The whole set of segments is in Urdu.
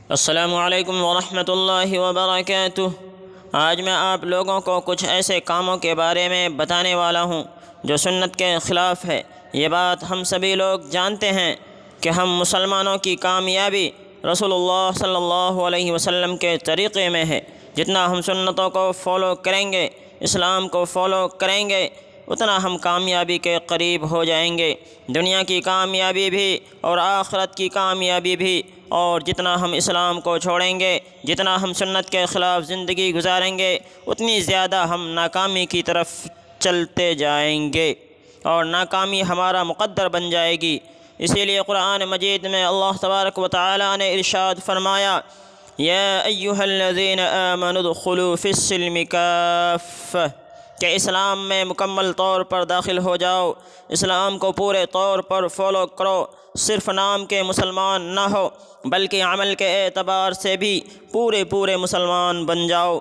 السلام علیکم ورحمۃ اللہ وبرکاتہ۔ آج میں آپ لوگوں کو کچھ ایسے کاموں کے بارے میں بتانے والا ہوں جو سنت کے خلاف ہے۔ یہ بات ہم سبھی لوگ جانتے ہیں کہ ہم مسلمانوں کی کامیابی رسول اللہ صلی اللہ علیہ وسلم کے طریقے میں ہے۔ جتنا ہم سنتوں کو فالو کریں گے، اسلام کو فالو کریں گے، اتنا ہم کامیابی کے قریب ہو جائیں گے، دنیا کی کامیابی بھی اور آخرت کی کامیابی بھی۔ اور جتنا ہم اسلام کو چھوڑیں گے، جتنا ہم سنت کے خلاف زندگی گزاریں گے، اتنی زیادہ ہم ناکامی کی طرف چلتے جائیں گے اور ناکامی ہمارا مقدر بن جائے گی۔ اسی لیے قرآن مجید میں اللہ تبارک و تعالی نے ارشاد فرمایا، یا ایھا الذین آمنوا ادخلوا فی السلم کافہ، کہ اسلام میں مکمل طور پر داخل ہو جاؤ، اسلام کو پورے طور پر فالو کرو، صرف نام کے مسلمان نہ ہو بلکہ عمل کے اعتبار سے بھی پورے مسلمان بن جاؤ۔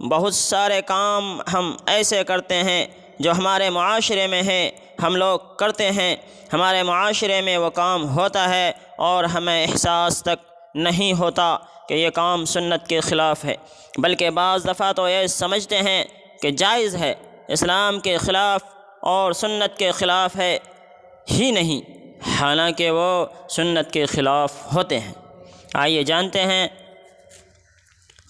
بہت سارے کام ہم ایسے کرتے ہیں جو ہمارے معاشرے میں ہیں، ہم لوگ کرتے ہیں، ہمارے معاشرے میں وہ کام ہوتا ہے اور ہمیں احساس تک نہیں ہوتا کہ یہ کام سنت کے خلاف ہے، بلکہ بعض دفعہ تو یہ سمجھتے ہیں کہ جائز ہے، اسلام کے خلاف اور سنت کے خلاف ہے ہی نہیں، حالانکہ وہ سنت کے خلاف ہوتے ہیں۔ آئیے جانتے ہیں،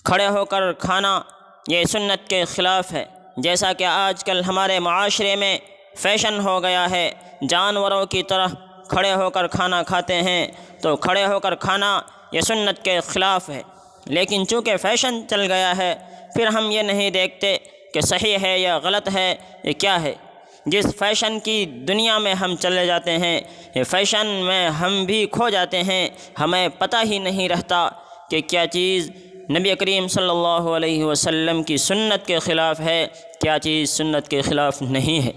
کھڑے ہو کر کھانا یہ سنت کے خلاف ہے۔ جیسا کہ آج کل ہمارے معاشرے میں فیشن ہو گیا ہے، جانوروں کی طرح کھڑے ہو کر کھانا کھاتے ہیں، تو کھڑے ہو کر کھانا یہ سنت کے خلاف ہے، لیکن چونکہ فیشن چل گیا ہے، پھر ہم یہ نہیں دیکھتے کہ صحیح ہے یا غلط ہے، یہ کیا ہے۔ جس فیشن کی دنیا میں ہم چلے جاتے ہیں، یہ فیشن میں ہم بھی کھو جاتے ہیں، ہمیں پتہ ہی نہیں رہتا کہ کیا چیز نبی کریم صلی اللہ علیہ وسلم کی سنت کے خلاف ہے، کیا چیز سنت کے خلاف نہیں ہے۔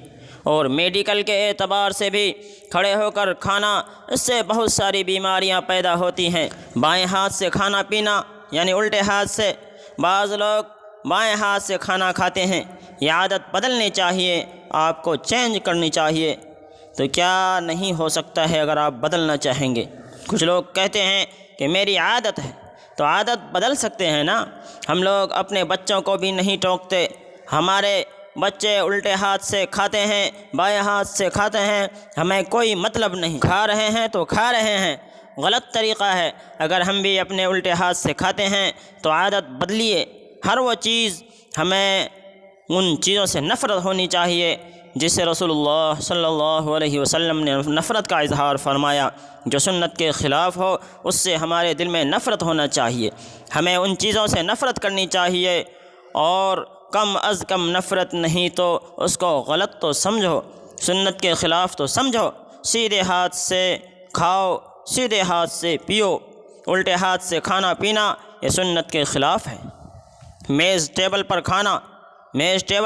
اور میڈیکل کے اعتبار سے بھی کھڑے ہو کر کھانا، اس سے بہت ساری بیماریاں پیدا ہوتی ہیں۔ بائیں ہاتھ سے کھانا پینا یعنی الٹے ہاتھ سے، بعض لوگ بائیں ہاتھ سے کھانا کھاتے ہیں، یہ عادت بدلنی چاہیے، آپ کو چینج کرنی چاہیے۔ تو کیا نہیں ہو سکتا ہے اگر آپ بدلنا چاہیں گے؟ کچھ لوگ کہتے ہیں کہ میری عادت ہے، تو عادت بدل سکتے ہیں نا۔ ہم لوگ اپنے بچوں کو بھی نہیں ٹوکتے، ہمارے بچے الٹے ہاتھ سے کھاتے ہیں، بائیں ہاتھ سے کھاتے ہیں، ہمیں کوئی مطلب نہیں، کھا رہے ہیں تو کھا رہے ہیں، غلط طریقہ ہے۔ اگر ہم بھی اپنے الٹے ہاتھ سے کھاتے ہیں تو عادت بدلیے۔ ہر وہ چیز، ہمیں ان چیزوں سے نفرت ہونی چاہیے جس سے رسول اللہ صلی اللہ علیہ وسلم نے نفرت کا اظہار فرمایا۔ جو سنت کے خلاف ہو اس سے ہمارے دل میں نفرت ہونا چاہیے، ہمیں ان چیزوں سے نفرت کرنی چاہیے، اور کم از کم نفرت نہیں تو اس کو غلط تو سمجھو، سنت کے خلاف تو سمجھو۔ سیدھے ہاتھ سے کھاؤ، سیدھے ہاتھ سے پیو، الٹے ہاتھ سے کھانا پینا یہ سنت کے خلاف ہے۔ میز ٹیبل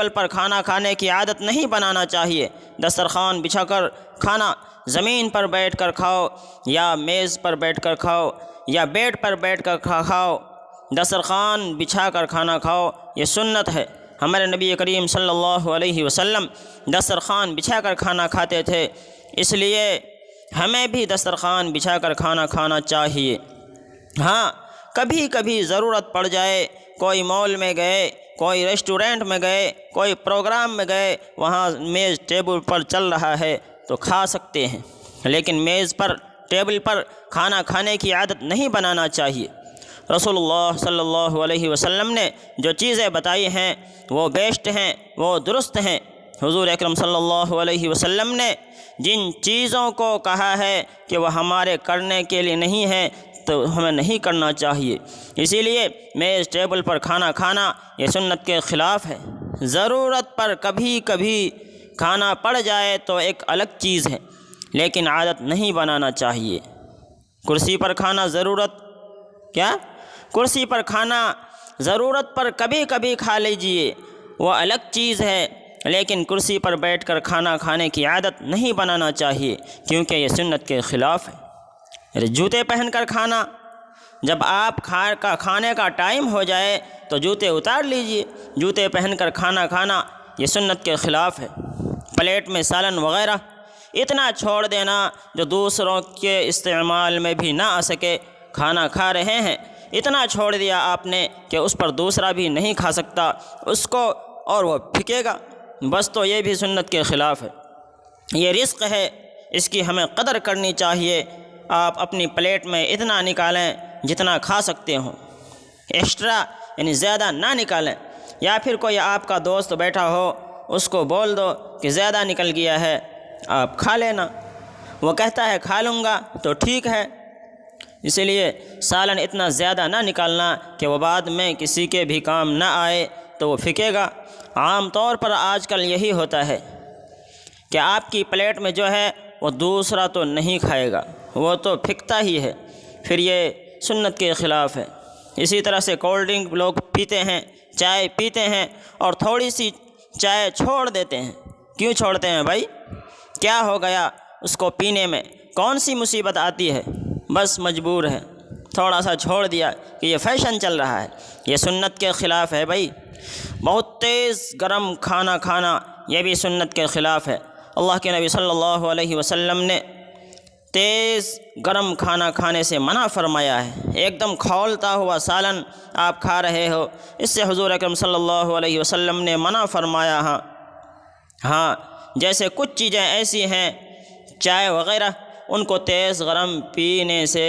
پر کھانا کھانے کی عادت نہیں بنانا چاہیے۔ دسترخوان بچھا کر کھانا، زمین پر بیٹھ کر کھاؤ، یا میز پر بیٹھ کر کھاؤ، یا بیڈ پر بیٹھ کر کھاؤ، دسترخوان بچھا کر کھانا کھاؤ، یہ سنت ہے۔ ہمارے نبی کریم صلی اللہ علیہ وسلم دسترخوان بچھا کر کھانا کھاتے تھے، اس لیے ہمیں بھی دسترخوان بچھا کر کھانا کھانا چاہیے۔ ہاں، کبھی کبھی ضرورت پڑ جائے، کوئی مال میں گئے، کوئی ریسٹورنٹ میں گئے، کوئی پروگرام میں گئے، وہاں میز ٹیبل پر چل رہا ہے تو کھا سکتے ہیں، لیکن میز پر ٹیبل پر کھانا کھانے کی عادت نہیں بنانا چاہیے۔ رسول اللہ صلی اللہ علیہ وسلم نے جو چیزیں بتائی ہیں وہ بیسٹ ہیں، وہ درست ہیں۔ حضور اکرم صلی اللہ علیہ وسلم نے جن چیزوں کو کہا ہے کہ وہ ہمارے کرنے کے لیے نہیں ہے تو ہمیں نہیں کرنا چاہیے۔ اسی لیے میز ٹیبل پر کھانا کھانا یہ سنت کے خلاف ہے۔ ضرورت پر کبھی کبھی کھانا پڑ جائے تو ایک الگ چیز ہے، لیکن عادت نہیں بنانا چاہیے۔ کرسی پر کھانا کرسی پر کھانا ضرورت پر کبھی کبھی کھا لیجئے، وہ الگ چیز ہے، لیکن کرسی پر بیٹھ کر کھانا کھانے کی عادت نہیں بنانا چاہیے، کیونکہ یہ سنت کے خلاف ہے۔ جوتے پہن کر کھانا، جب آپ کھانے کا ٹائم ہو جائے تو جوتے اتار لیجئے، جوتے پہن کر کھانا کھانا یہ سنت کے خلاف ہے۔ پلیٹ میں سالن وغیرہ اتنا چھوڑ دینا جو دوسروں کے استعمال میں بھی نہ آ سکے، کھانا کھا رہے ہیں اتنا چھوڑ دیا آپ نے کہ اس پر دوسرا بھی نہیں کھا سکتا اس کو، اور وہ پھینکے گا، بس تو یہ بھی سنت کے خلاف ہے۔ یہ رزق ہے، اس کی ہمیں قدر کرنی چاہیے۔ آپ اپنی پلیٹ میں اتنا نکالیں جتنا کھا سکتے ہوں، ایکسٹرا یعنی زیادہ نہ نکالیں۔ یا پھر کوئی آپ کا دوست بیٹھا ہو، اس کو بول دو کہ زیادہ نکل گیا ہے، آپ کھا لینا۔ وہ کہتا ہے کھا لوں گا تو ٹھیک ہے، اسی لیے سالن اتنا زیادہ نہ نکالنا کہ وہ بعد میں کسی کے بھی کام نہ آئے تو وہ پھینکے گا۔ عام طور پر آج کل یہی ہوتا ہے کہ آپ کی پلیٹ میں جو ہے وہ دوسرا تو نہیں کھائے گا، وہ تو پھینکتا ہی ہے، پھر یہ سنت کے خلاف ہے۔ اسی طرح سے کولڈ ڈرنک لوگ پیتے ہیں، چائے پیتے ہیں اور تھوڑی سی چائے چھوڑ دیتے ہیں۔ کیوں چھوڑتے ہیں بھائی؟ کیا ہو گیا اس کو پینے میں؟ کون سی مصیبت آتی ہے؟ بس مجبور ہے، تھوڑا سا چھوڑ دیا کہ یہ فیشن چل رہا ہے۔ یہ سنت کے خلاف ہے بھائی۔ بہت تیز گرم کھانا کھانا یہ بھی سنت کے خلاف ہے۔ اللہ کے نبی صلی اللہ علیہ وسلم نے تیز گرم کھانا کھانے سے منع فرمایا ہے۔ ایک دم کھولتا ہوا سالن آپ کھا رہے ہو، اس سے حضور اکرم صلی اللہ علیہ وسلم نے منع فرمایا۔ ہاں جیسے کچھ چیزیں ایسی ہیں، چائے وغیرہ، ان کو تیز گرم پینے سے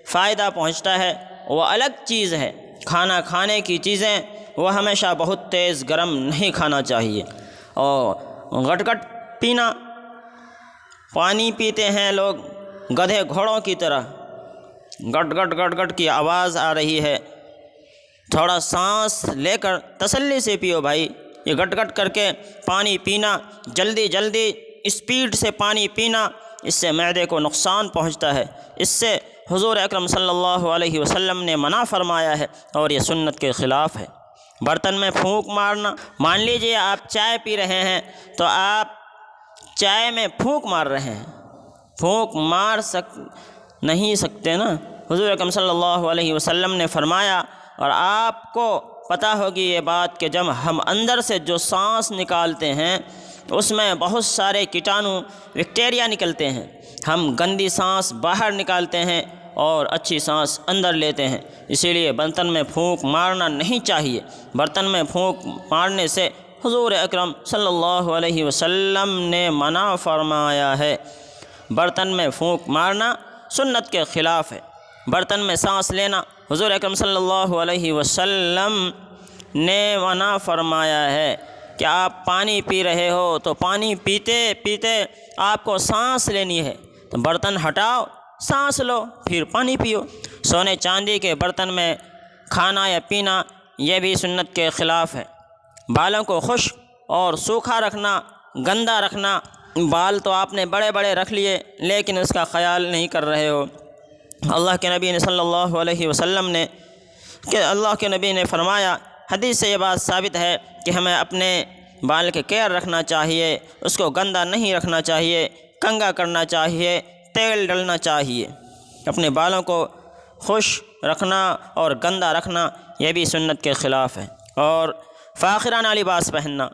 فائدہ پہنچتا ہے، وہ الگ چیز ہے۔ کھانا کھانے کی چیزیں وہ ہمیشہ بہت تیز گرم نہیں کھانا چاہیے۔ اور گٹ گٹ پینا، پانی پیتے ہیں لوگ گدھے گھوڑوں کی طرح، گٹ گٹ گٹ گٹ کی آواز آ رہی ہے، تھوڑا سانس لے کر تسلی سے پیو بھائی۔ یہ گٹ گٹ کر کے پانی پینا، جلدی جلدی اسپیڈ سے پانی پینا، اس سے معدے کو نقصان پہنچتا ہے، اس سے حضور اکرم صلی اللہ علیہ وسلم نے منع فرمایا ہے اور یہ سنت کے خلاف ہے۔ برتن میں پھونک مارنا، مان لیجئے آپ چائے پی رہے ہیں تو آپ چائے میں پھونک مار رہے ہیں، پھونک مار نہیں سکتے نا۔ حضور اکرم صلی اللہ علیہ وسلم نے فرمایا، اور آپ کو پتہ ہوگی یہ بات، کہ جب ہم اندر سے جو سانس نکالتے ہیں اس میں بہت سارے کیٹانو بیکٹیریا نکلتے ہیں۔ ہم گندی سانس باہر نکالتے ہیں اور اچھی سانس اندر لیتے ہیں، اسی لیے برتن میں پھونک مارنا نہیں چاہیے۔ برتن میں پھونک مارنے سے حضور اکرم صلی اللہ علیہ وسلم نے منع فرمایا ہے۔ برتن میں پھونک مارنا سنت کے خلاف ہے۔ برتن میں سانس لینا حضور اکرم صلی اللہ علیہ وسلم نے منع فرمایا ہے کہ آپ پانی پی رہے ہو تو پانی پیتے پیتے آپ کو سانس لینی ہے تو برتن ہٹاؤ، سانس لو، پھر پانی پیو۔ سونے چاندی کے برتن میں کھانا یا پینا یہ بھی سنت کے خلاف ہے۔ بالوں کو خشک اور سوکھا رکھنا، گندا رکھنا، بال تو آپ نے بڑے بڑے رکھ لیے لیکن اس کا خیال نہیں کر رہے ہو۔ اللہ کے نبی صلی اللہ علیہ وسلم نے اللہ کے نبی نے فرمایا، حدیث سے یہ بات ثابت ہے کہ ہمیں اپنے بال کے کیئر رکھنا چاہیے، اس کو گندا نہیں رکھنا چاہیے، کنگھا کرنا چاہیے، تیل ڈلنا چاہیے۔ اپنے بالوں کو خشک رکھنا اور گندا رکھنا یہ بھی سنت کے خلاف ہے۔ اور فاخرانہ لباس پہننا،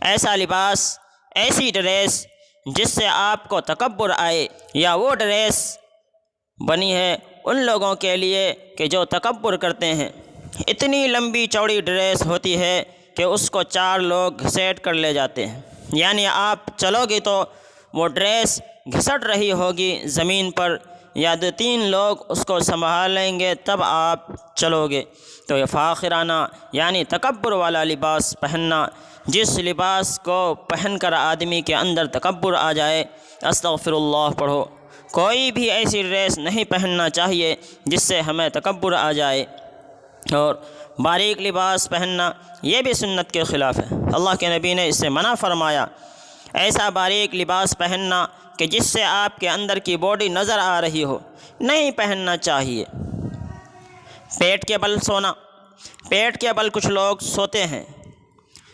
ایسا لباس، ایسی ڈریس جس سے آپ کو تکبر آئے، یا وہ ڈریس بنی ہے ان لوگوں کے لیے کہ جو تکبر کرتے ہیں۔ اتنی لمبی چوڑی ڈریس ہوتی ہے کہ اس کو 4 لوگ گھسیٹ کر لے جاتے ہیں، یعنی آپ چلو گے تو وہ ڈریس گھسٹ رہی ہوگی زمین پر، یا 2-3 لوگ اس کو سنبھالیں گے تب آپ چلو گے۔ تو یہ فاخرانہ یعنی تکبر والا لباس پہننا، جس لباس کو پہن کر آدمی کے اندر تکبر آ جائے، استغفر اللہ پڑھو۔ کوئی بھی ایسی ڈریس نہیں پہننا چاہیے جس سے ہمیں تکبر آ جائے۔ اور باریک لباس پہننا یہ بھی سنت کے خلاف ہے۔ اللہ کے نبی نے اس سے منع فرمایا، ایسا باریک لباس پہننا کہ جس سے آپ کے اندر کی باڈی نظر آ رہی ہو، نہیں پہننا چاہیے۔ پیٹ کے بل سونا، پیٹ کے بل کچھ لوگ سوتے ہیں،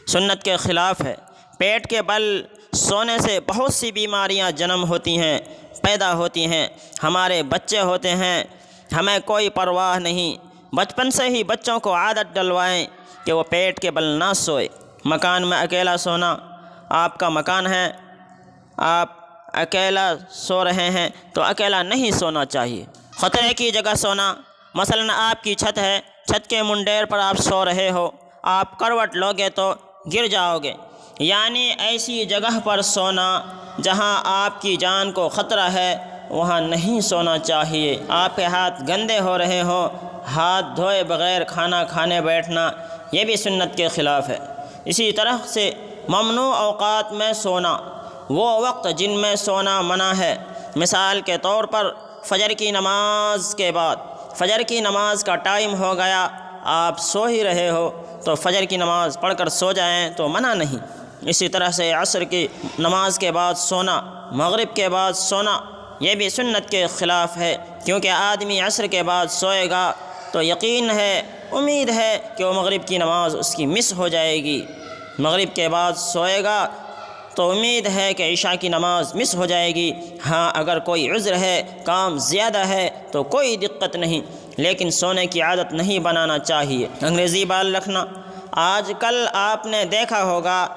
سنت کے خلاف ہے۔ پیٹ کے بل سونے سے بہت سی بیماریاں جنم ہوتی ہیں، پیدا ہوتی ہیں، ہمارے بچے ہوتے ہیں، ہمیں کوئی پرواہ نہیں۔ بچپن سے ہی بچوں کو عادت ڈلوائیں کہ وہ پیٹ کے بل نہ سوئے۔ مکان میں اکیلا سونا، آپ کا مکان ہے، آپ اکیلا سو رہے ہیں تو اکیلا نہیں سونا چاہیے۔ خطرے کی جگہ سونا، مثلاً آپ کی چھت ہے، چھت کے منڈیر پر آپ سو رہے ہو، آپ کروٹ لوگے تو گر جاؤ گے، یعنی ایسی جگہ پر سونا جہاں آپ کی جان کو خطرہ ہے وہاں نہیں سونا چاہیے۔ آپ کے ہاتھ گندے ہو رہے ہوں، ہاتھ دھوئے بغیر کھانا کھانے بیٹھنا یہ بھی سنت کے خلاف ہے۔ اسی طرح سے ممنوع اوقات میں سونا، وہ وقت جن میں سونا منع ہے، مثال کے طور پر فجر کی نماز کے بعد، فجر کی نماز کا ٹائم ہو گیا، آپ سو ہی رہے ہو تو فجر کی نماز پڑھ کر سو جائیں تو منع نہیں۔ اسی طرح سے عصر کی نماز کے بعد سونا، مغرب کے بعد سونا یہ بھی سنت کے خلاف ہے، کیونکہ آدمی عصر کے بعد سوئے گا تو یقین ہے، امید ہے کہ وہ مغرب کی نماز اس کی مس ہو جائے گی۔ مغرب کے بعد سوئے گا تو امید ہے کہ عشاء کی نماز مس ہو جائے گی۔ ہاں اگر کوئی عذر ہے، کام زیادہ ہے تو کوئی دقت نہیں، لیکن سونے کی عادت نہیں بنانا چاہیے۔ انگریزی بال رکھنا، آج کل آپ نے دیکھا ہوگا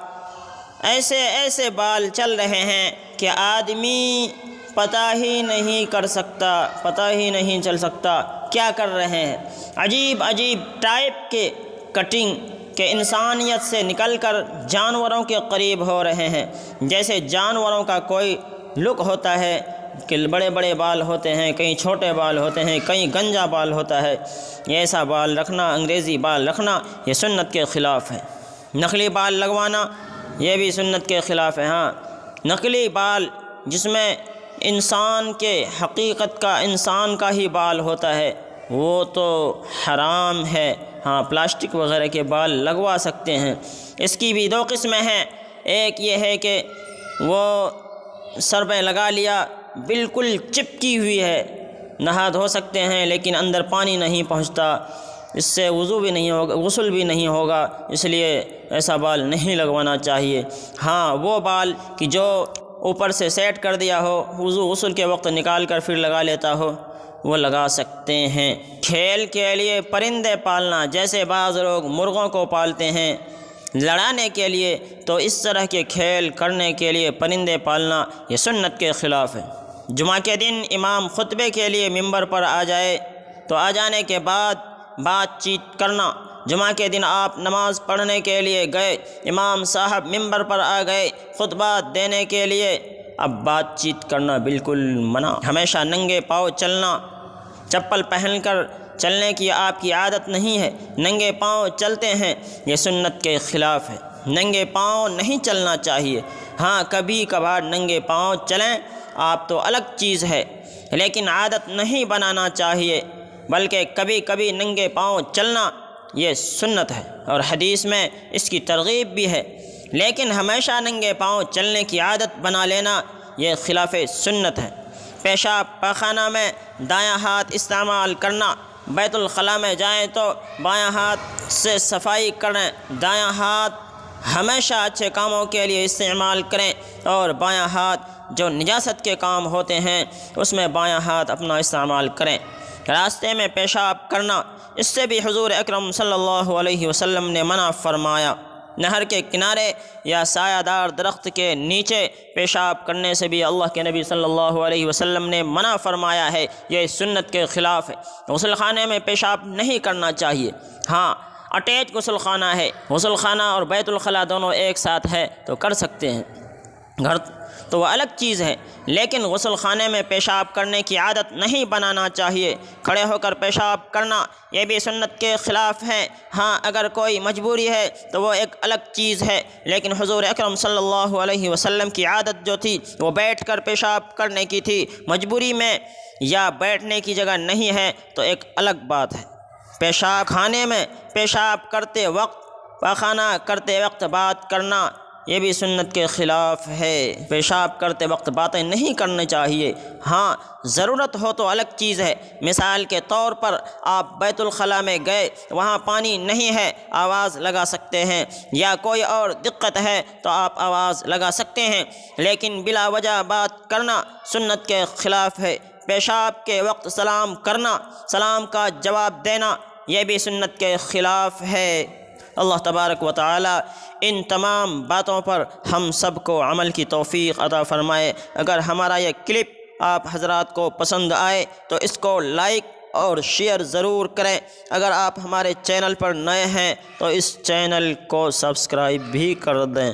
ایسے ایسے بال چل رہے ہیں کہ آدمی پتہ ہی نہیں چل سکتا کیا کر رہے ہیں۔ عجیب عجیب ٹائپ کے کٹنگ کہ انسانیت سے نکل کر جانوروں کے قریب ہو رہے ہیں، جیسے جانوروں کا کوئی لک ہوتا ہے کہ بڑے بڑے بال ہوتے ہیں، کہیں چھوٹے بال ہوتے ہیں، کہیں گنجا بال ہوتا ہے۔ ایسا بال رکھنا، انگریزی بال رکھنا یہ سنت کے خلاف ہے۔ نقلی بال لگوانا یہ بھی سنت کے خلاف ہے۔ ہاں نقلی بال جس میں انسان کے حقیقت کا انسان کا ہی بال ہوتا ہے وہ تو حرام ہے۔ ہاں پلاسٹک وغیرہ کے بال لگوا سکتے ہیں۔ اس کی بھی دو قسمیں ہیں، ایک یہ ہے کہ وہ سر پہ لگا لیا، بالکل چپکی ہوئی ہے، نہا دھو سکتے ہیں لیکن اندر پانی نہیں پہنچتا، اس سے وضو بھی نہیں ہوگا، غسل بھی نہیں ہوگا، اس لیے ایسا بال نہیں لگوانا چاہیے۔ ہاں وہ بال کہ جو اوپر سے سیٹ کر دیا ہو، وضو غسل کے وقت نکال کر پھر لگا لیتا ہو، وہ لگا سکتے ہیں۔ کھیل کے لیے پرندے پالنا، جیسے بعض لوگ مرغوں کو پالتے ہیں لڑانے کے لیے، تو اس طرح کے کھیل کرنے کے لیے پرندے پالنا یہ سنت کے خلاف ہے۔ جمعہ کے دن امام خطبے کے لیے ممبر پر آ جائے تو آ جانے کے بعد بات چیت کرنا، جمعہ کے دن آپ نماز پڑھنے کے لیے گئے، امام صاحب ممبر پر آ گئے خطبہ دینے کے لیے، اب بات چیت کرنا بالکل منع۔ ہمیشہ ننگے پاؤں چلنا، چپل پہن کر چلنے کی آپ کی عادت نہیں ہے، ننگے پاؤں چلتے ہیں، یہ سنت کے خلاف ہے۔ ننگے پاؤں نہیں چلنا چاہیے۔ ہاں کبھی کبھار ننگے پاؤں چلیں آپ تو الگ چیز ہے، لیکن عادت نہیں بنانا چاہیے، بلکہ کبھی کبھی ننگے پاؤں چلنا یہ سنت ہے اور حدیث میں اس کی ترغیب بھی ہے، لیکن ہمیشہ ننگے پاؤں چلنے کی عادت بنا لینا یہ خلاف سنت ہے۔ پیشاب پاخانہ میں دایاں ہاتھ استعمال کرنا، بیت الخلاء میں جائیں تو بایاں ہاتھ سے صفائی کریں، دایاں ہاتھ ہمیشہ اچھے کاموں کے لیے استعمال کریں، اور بایاں ہاتھ جو نجاست کے کام ہوتے ہیں اس میں بایاں ہاتھ اپنا استعمال کریں۔ راستے میں پیشاب کرنا، اس سے بھی حضور اکرم صلی اللہ علیہ وسلم نے منع فرمایا۔ نہر کے کنارے یا سایہ دار درخت کے نیچے پیشاب کرنے سے بھی اللہ کے نبی صلی اللہ علیہ وسلم نے منع فرمایا ہے، یہ سنت کے خلاف ہے۔ غسل خانے میں پیشاب نہیں کرنا چاہیے۔ ہاں اٹیچ غسل خانہ ہے، غسل خانہ اور بیت الخلاء دونوں ایک ساتھ ہے تو کر سکتے ہیں، گھر تو وہ الگ چیز ہے، لیکن غسل خانے میں پیشاب کرنے کی عادت نہیں بنانا چاہیے۔ کھڑے ہو کر پیشاب کرنا یہ بھی سنت کے خلاف ہے۔ ہاں اگر کوئی مجبوری ہے تو وہ ایک الگ چیز ہے، لیکن حضور اکرم صلی اللہ علیہ وسلم کی عادت جو تھی وہ بیٹھ کر پیشاب کرنے کی تھی، مجبوری میں یا بیٹھنے کی جگہ نہیں ہے تو ایک الگ بات ہے۔ پیشاب خانے میں پیشاب کرتے وقت، پاخانہ کرتے وقت بات کرنا یہ بھی سنت کے خلاف ہے۔ پیشاب کرتے وقت باتیں نہیں کرنی چاہیے۔ ہاں ضرورت ہو تو الگ چیز ہے، مثال کے طور پر آپ بیت الخلاء میں گئے، وہاں پانی نہیں ہے، آواز لگا سکتے ہیں، یا کوئی اور دقت ہے تو آپ آواز لگا سکتے ہیں، لیکن بلا وجہ بات کرنا سنت کے خلاف ہے۔ پیشاب کے وقت سلام کرنا، سلام کا جواب دینا یہ بھی سنت کے خلاف ہے۔ اللہ تبارک و تعالی ان تمام باتوں پر ہم سب کو عمل کی توفیق عطا فرمائے۔ اگر ہمارا یہ کلپ آپ حضرات کو پسند آئے تو اس کو لائک اور شیئر ضرور کریں۔ اگر آپ ہمارے چینل پر نئے ہیں تو اس چینل کو سبسکرائب بھی کر دیں۔